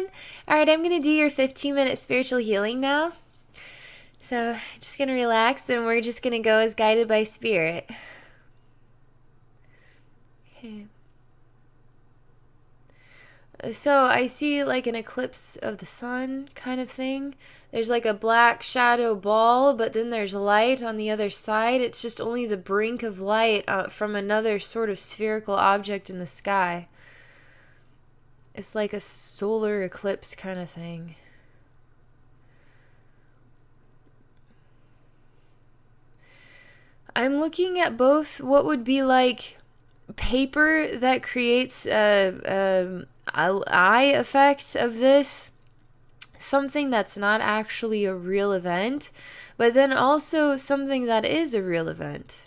everyone. All right, I'm going to do your 15-minute spiritual healing now. So, just going to relax and we're just going to go as guided by spirit. Okay. So, I see like an eclipse of the sun kind of thing. There's like a black shadow ball, but then there's light on the other side. It's just only the brink of light from another sort of spherical object in the sky. It's like a solar eclipse kind of thing. I'm looking at both what would be like paper that creates a eye effect of this, something that's not actually a real event, but then also something that is a real event.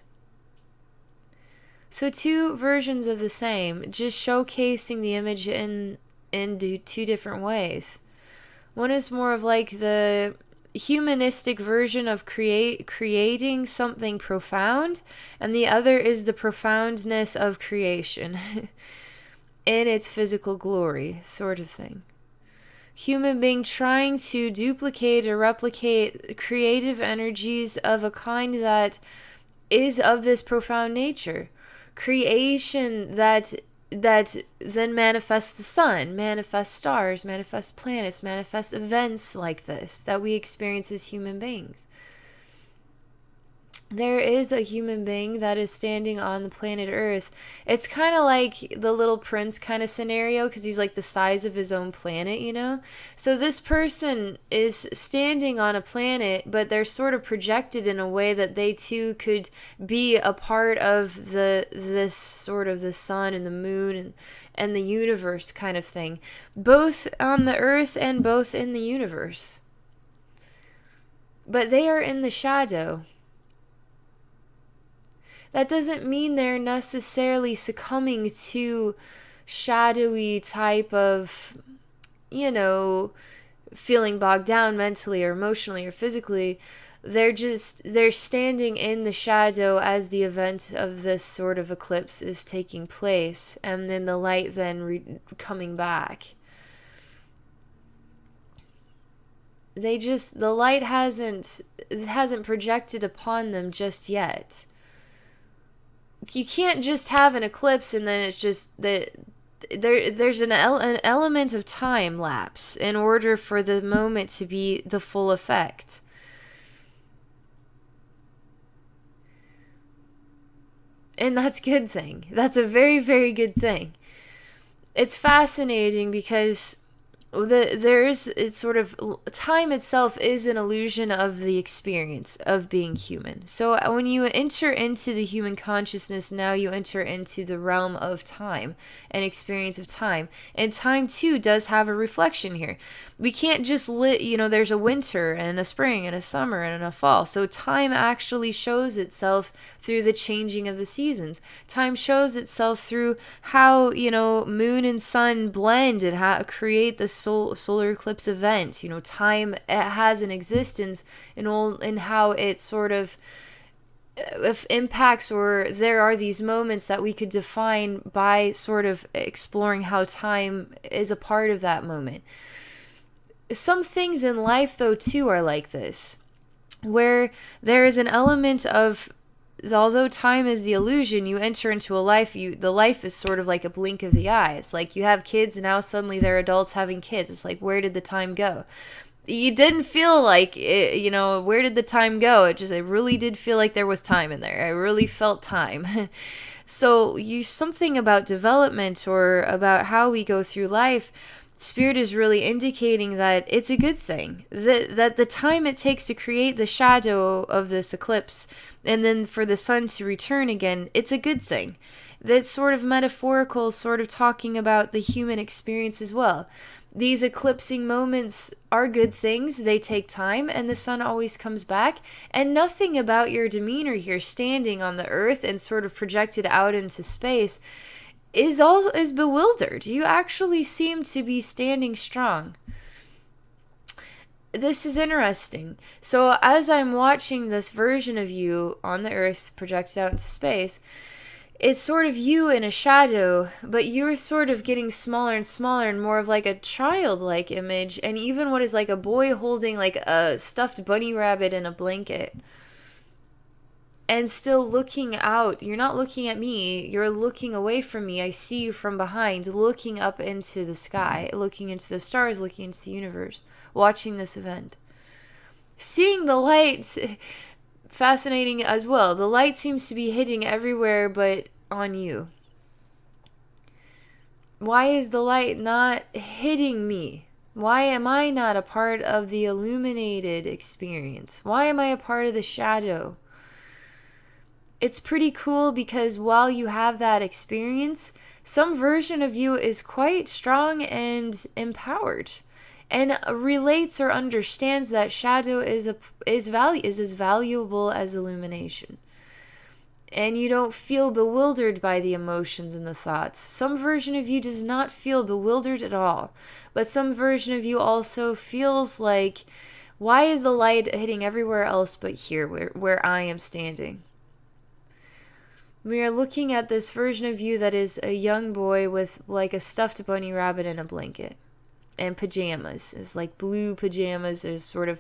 So two versions of the same, just showcasing the image in two different ways. One is more of like the humanistic version of creating something profound, and the other is the profoundness of creation in its physical glory, sort of thing. Human being trying to duplicate or replicate creative energies of a kind that is of this profound nature. Creation that then manifests the sun, manifests stars, manifests planets, manifests events like this that we experience as human beings. There is a human being that is standing on the planet Earth. It's kind of like the Little Prince kind of scenario because he's like the size of his own planet, you know? So this person is standing on a planet, but they're sort of projected in a way that they too could be a part of this sort of the sun and the moon and the universe kind of thing. Both on the Earth and both in the universe. But they are in the shadow. That doesn't mean they're necessarily succumbing to shadowy type of, feeling bogged down mentally or emotionally or physically. They're standing in the shadow as the event of this sort of eclipse is taking place, and then the light then coming back. The light hasn't projected upon them just yet. You can't just have an eclipse and then it's just that there's an element of time lapse in order for the moment to be the full effect. And that's a good thing. That's a very, very good thing. It's fascinating because it's sort of time itself is an illusion of the experience of being human. So when you enter into the human consciousness, now you enter into the realm of time and experience of time, and time too does have a reflection here. We can't just there's a winter and a spring and a summer and a fall. So time actually shows itself through the changing of the seasons. Time shows itself through how moon and sun blend and how create the solar eclipse event. Time has an existence in how it sort of impacts, or there are these moments that we could define by sort of exploring how time is a part of that moment. Some things in life though too are like this, where there is an element of, although time is the illusion, you enter into a life, the life is sort of like a blink of the eye. It's like you have kids and now suddenly they're adults having kids. It's like, where did the time go? You didn't feel like it, where did the time go? It really did feel like there was time in there. I really felt time. So something about development or about how we go through life, Spirit is really indicating that it's a good thing. That the time it takes to create the shadow of this eclipse and then for the sun to return again, it's a good thing. That's sort of metaphorical, sort of talking about the human experience as well. These eclipsing moments are good things. They take time and the sun always comes back. And nothing about your demeanor here standing on the earth and sort of projected out into space is bewildered. You actually seem to be standing strong. This is interesting. So as I'm watching this version of you on the earth projected out into space, it's sort of you in a shadow, but you're sort of getting smaller and smaller and more of like a childlike image. And even what is like a boy holding like a stuffed bunny rabbit in a blanket and still looking out. You're not looking at me, you're looking away from me. I see you from behind, looking up into the sky, looking into the stars, looking into the universe, watching this event. Seeing the light, fascinating as well. The light seems to be hitting everywhere but on you. Why is the light not hitting me? Why am I not a part of the illuminated experience? Why am I a part of the shadow? It's pretty cool because while you have that experience, some version of you is quite strong and empowered and relates or understands that shadow is as valuable as illumination. And you don't feel bewildered by the emotions and the thoughts. Some version of you does not feel bewildered at all, but some version of you also feels like, why is the light hitting everywhere else but here where I am standing? We are looking at this version of you that is a young boy with like a stuffed bunny rabbit in a blanket and pajamas. It's like blue pajamas. There's sort of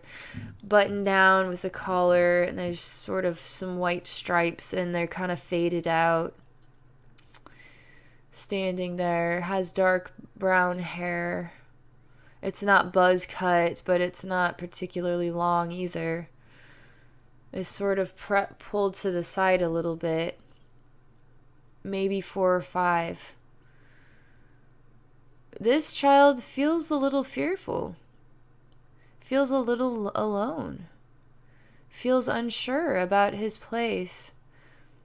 buttoned down with a collar, and there's sort of some white stripes, and they're kind of faded out. Standing there, has dark brown hair. It's not buzz cut, but it's not particularly long either. It's sort of pulled to the side a little bit. Maybe 4 or 5. This child feels a little fearful, feels a little alone, feels unsure about his place,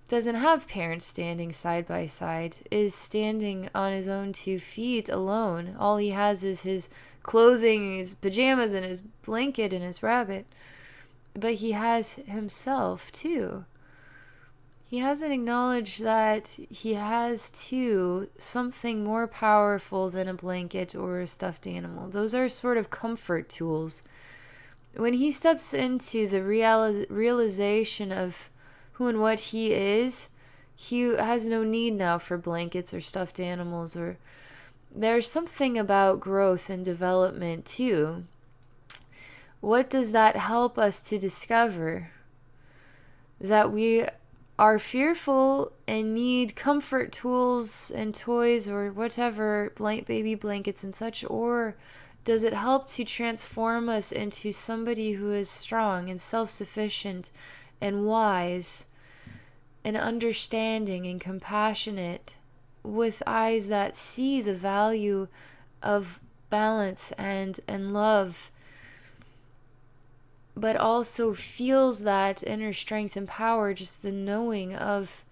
doesn't have parents standing side by side, is standing on his own 2 feet alone. All he has is his clothing, his pajamas, and his blanket and his rabbit. But he has himself too. He hasn't acknowledged that he has, too, something more powerful than a blanket or a stuffed animal. Those are sort of comfort tools. When he steps into the realization of who and what he is, he has no need now for blankets or stuffed animals. Or there's something about growth and development, too. What does that help us to discover? That we are fearful and need comfort tools and toys or whatever, baby blankets and such, or does it help to transform us into somebody who is strong and self-sufficient and wise and understanding and compassionate, with eyes that see the value of balance and love, but also feels that inner strength and power, just the knowing of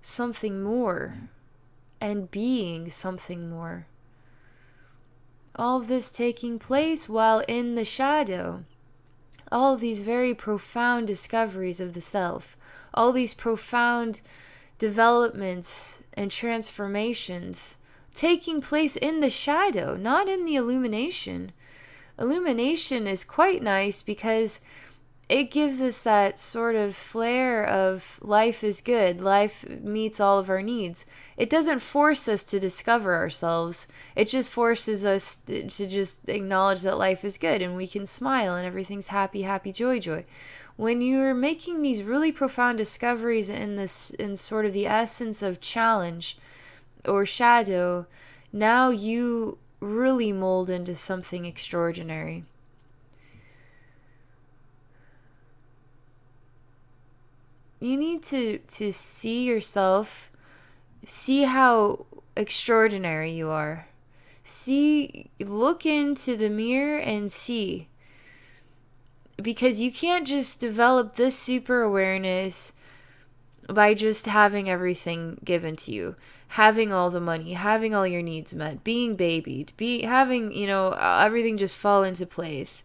something more and being something more. All of this taking place while in the shadow. All of these very profound discoveries of the self. All these profound developments and transformations taking place in the shadow, not in the illumination. Illumination is quite nice because it gives us that sort of flair of life is good, life meets all of our needs. It doesn't force us to discover ourselves. It just forces us to just acknowledge that life is good and we can smile and everything's happy, happy, joy, joy. When you're making these really profound discoveries in sort of the essence of challenge or shadow, now you really mold into something extraordinary. You need to see yourself, see how extraordinary you are. Look into the mirror and see. Because you can't just develop this super awareness by just having everything given to you, having all the money, having all your needs met, being babied, having, everything just fall into place.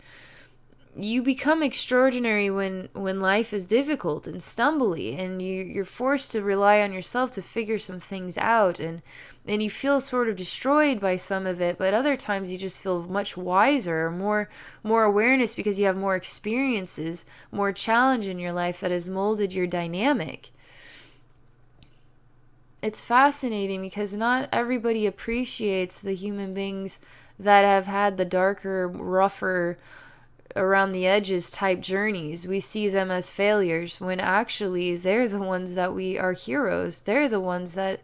You become extraordinary when life is difficult and stumbly, and you're forced to rely on yourself to figure some things out, and you feel sort of destroyed by some of it, but other times you just feel much wiser, more awareness because you have more experiences, more challenge in your life that has molded your dynamic. it's fascinating because not everybody appreciates the human beings that have had the darker, rougher, around the edges type journeys. We see them as failures when actually they're the ones that we are heroes. They're the ones that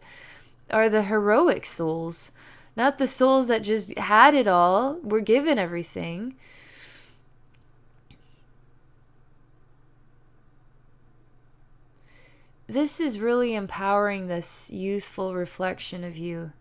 are the heroic souls, not the souls that just had it all, were given everything. This is really empowering this youthful reflection of you.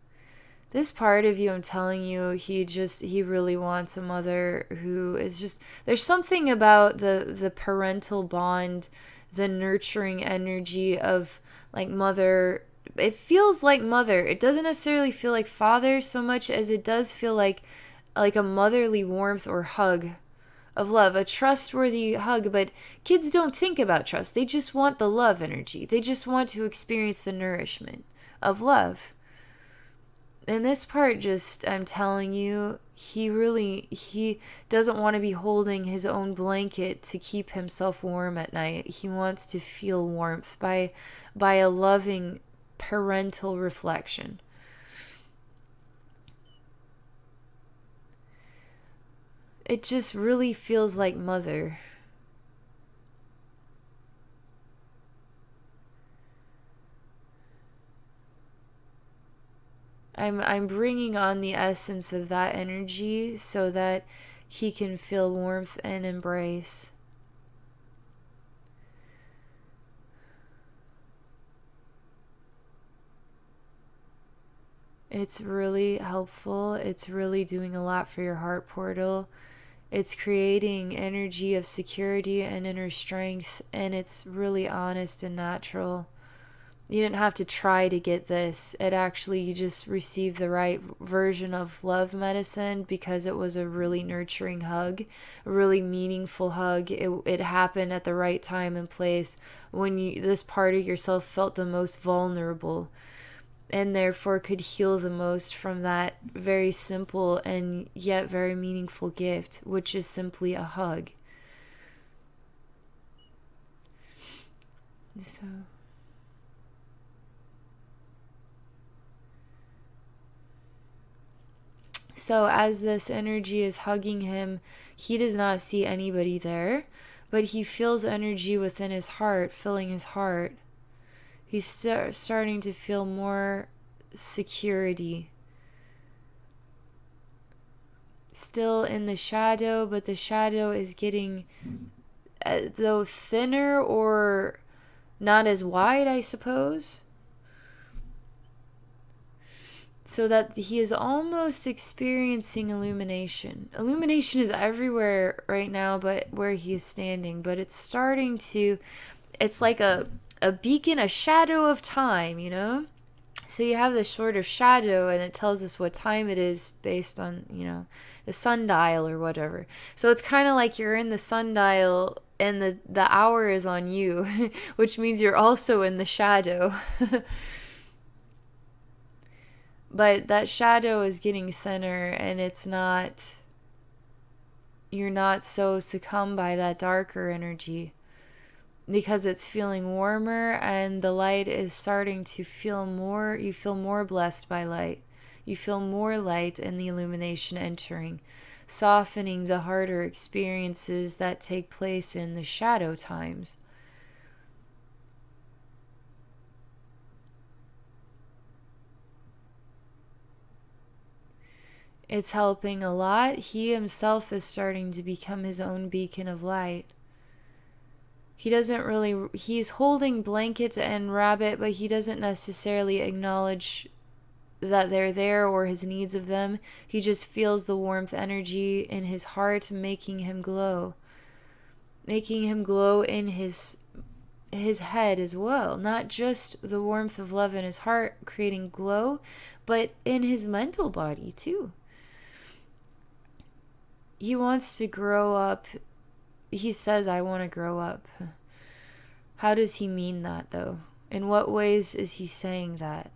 This part of you, I'm telling you, he really wants a mother who is just, there's something about the parental bond, the nurturing energy of like mother. It feels like mother. It doesn't necessarily feel like father so much as it does feel like a motherly warmth or hug of love, a trustworthy hug. But kids don't think about trust. They just want the love energy. They just want to experience the nourishment of love. And this part, just, I'm telling you, he doesn't want to be holding his own blanket to keep himself warm at night. He wants to feel warmth by a loving parental reflection. It just really feels like mother. I'm bringing on the essence of that energy so that he can feel warmth and embrace. It's really helpful. It's really doing a lot for your heart portal. It's creating energy of security and inner strength, and it's really honest and natural. You didn't have to try to get this. It actually, you just received the right version of love medicine because it was a really nurturing hug, a really meaningful hug. It happened at the right time and place when this part of yourself felt the most vulnerable and therefore could heal the most from that very simple and yet very meaningful gift, which is simply a hug. So So, as this energy is hugging him, he does not see anybody there, but he feels energy within his heart, filling his heart. He's starting to feel more security. Still in the shadow, but the shadow is getting, though thinner or not as wide, I suppose. So that he is almost experiencing illumination. Illumination is everywhere right now, but where he is standing. But it's starting to, it's like a beacon, a shadow of time, you know? So you have this sort of shadow, and it tells us what time it is based on, the sundial or whatever. So it's kind of like you're in the sundial and the hour is on you, which means you're also in the shadow. But that shadow is getting thinner, and you're not so succumbed by that darker energy because it's feeling warmer, and the light is starting to feel more, you feel more blessed by light. You feel more light and the illumination entering, softening the harder experiences that take place in the shadow times. It's helping a lot. He himself is starting to become his own beacon of light. He's holding Blanket and Rabbit, but he doesn't necessarily acknowledge that they're there or his needs of them. He just feels the warmth energy in his heart making him glow. Making him glow in his head as well. Not just the warmth of love in his heart creating glow, but in his mental body too. He wants to grow up. He says, I want to grow up. How does he mean that, though? In what ways is he saying that?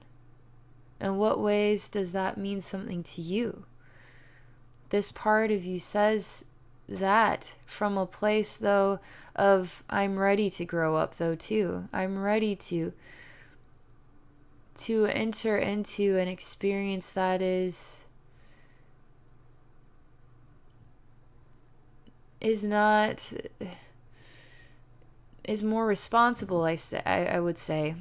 In what ways does that mean something to you? This part of you says that from a place, though, of I'm ready to grow up, though, too. I'm ready to to enter into an experience that is not, is more responsible, I would say.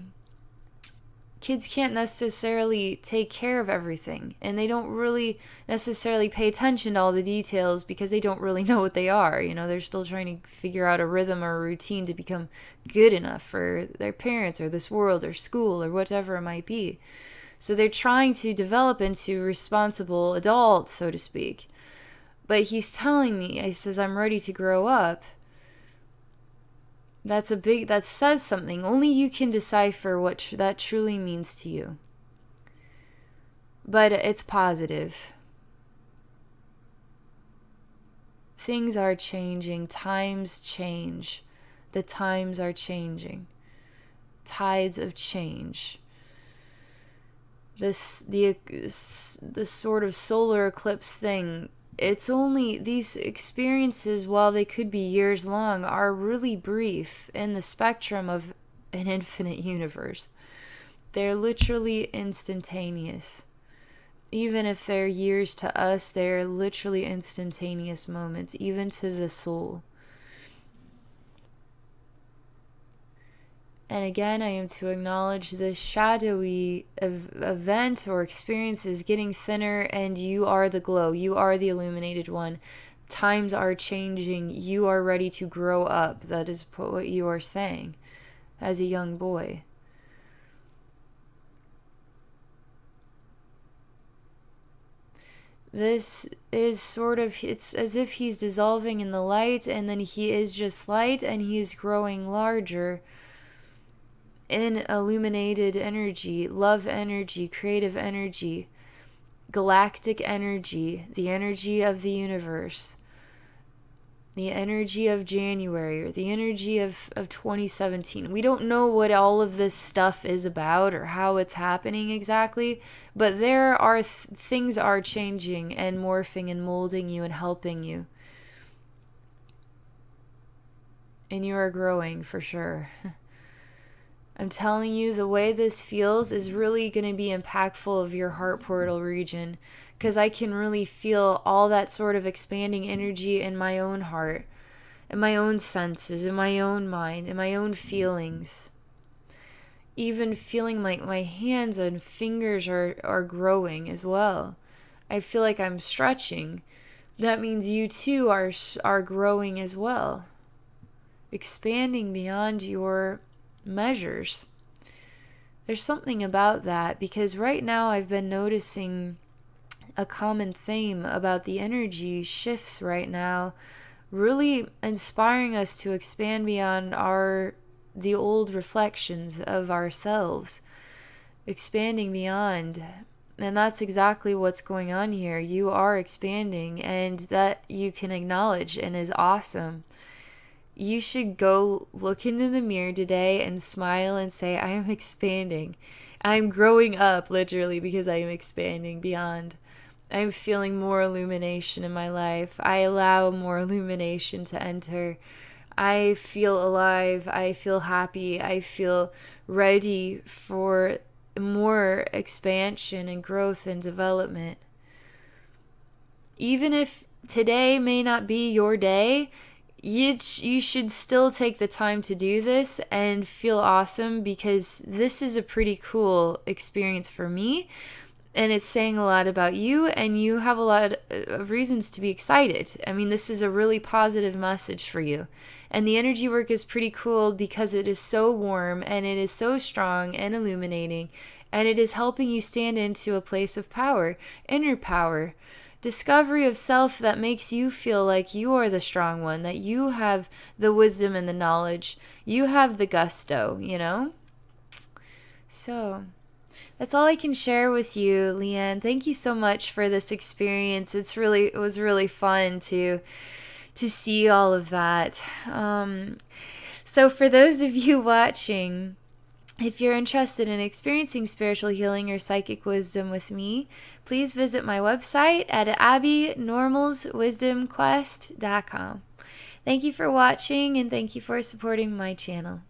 Kids can't necessarily take care of everything, and they don't really necessarily pay attention to all the details because they don't really know what they are. They're still trying to figure out a rhythm or a routine to become good enough for their parents or this world or school or whatever it might be. So they're trying to develop into responsible adults, so to speak. But he's telling me, he says, I'm ready to grow up. That says something. Only you can decipher what that truly means to you. But it's positive. Things are changing. Times change. The times are changing. Tides of change. The sort of solar eclipse thing, it's only, these experiences, while they could be years long, are really brief in the spectrum of an infinite universe. They're literally instantaneous. Even if they're years to us, they're literally instantaneous moments, even to the soul. And again, I am to acknowledge this shadowy event or experience is getting thinner, and you are the glow. You are the illuminated one. Times are changing. You are ready to grow up. That is what you are saying as a young boy. This is sort of, it's as if he's dissolving in the light, and then he is just light, and he is growing larger in illuminated energy, love energy, creative energy, galactic energy, the energy of the universe, the energy of January, or the energy of 2017. We don't know what all of this stuff is about or how it's happening exactly, but there are things are changing and morphing and molding you and helping you. And you are growing for sure. I'm telling you, the way this feels is really going to be impactful of your heart portal region, because I can really feel all that sort of expanding energy in my own heart, in my own senses, in my own mind, in my own feelings. Even feeling like my hands and fingers are growing as well. I feel like I'm stretching. That means you too are growing as well, expanding beyond your measures. There's something about that, because right now I've been noticing a common theme about the energy shifts right now, really inspiring us to expand beyond the old reflections of ourselves, expanding beyond. And that's exactly what's going on here. You are expanding, and that you can acknowledge and is awesome. You should go look into the mirror today and smile and say, I am expanding. I'm growing up, literally, because I am expanding beyond. I'm feeling more illumination in my life. I allow more illumination to enter. I feel alive. I feel happy. I feel ready for more expansion and growth and development. Even if today may not be your day, you should still take the time to do this and feel awesome, because this is a pretty cool experience for me, and it's saying a lot about you, and you have a lot of reasons to be excited. I mean, this is a really positive message for you, and the energy work is pretty cool because it is so warm and it is so strong and illuminating, and it is helping you stand into a place of power, inner power, discovery of self that makes you feel like you are the strong one, that you have the wisdom and the knowledge, you have the gusto, So that's all I can share with you, Leanne. Thank you so much for this experience. It was really fun to see all of that. So for those of you watching, if you're interested in experiencing spiritual healing or psychic wisdom with me, please visit my website at abbynormalswisdomquest.com. Thank you for watching, and thank you for supporting my channel.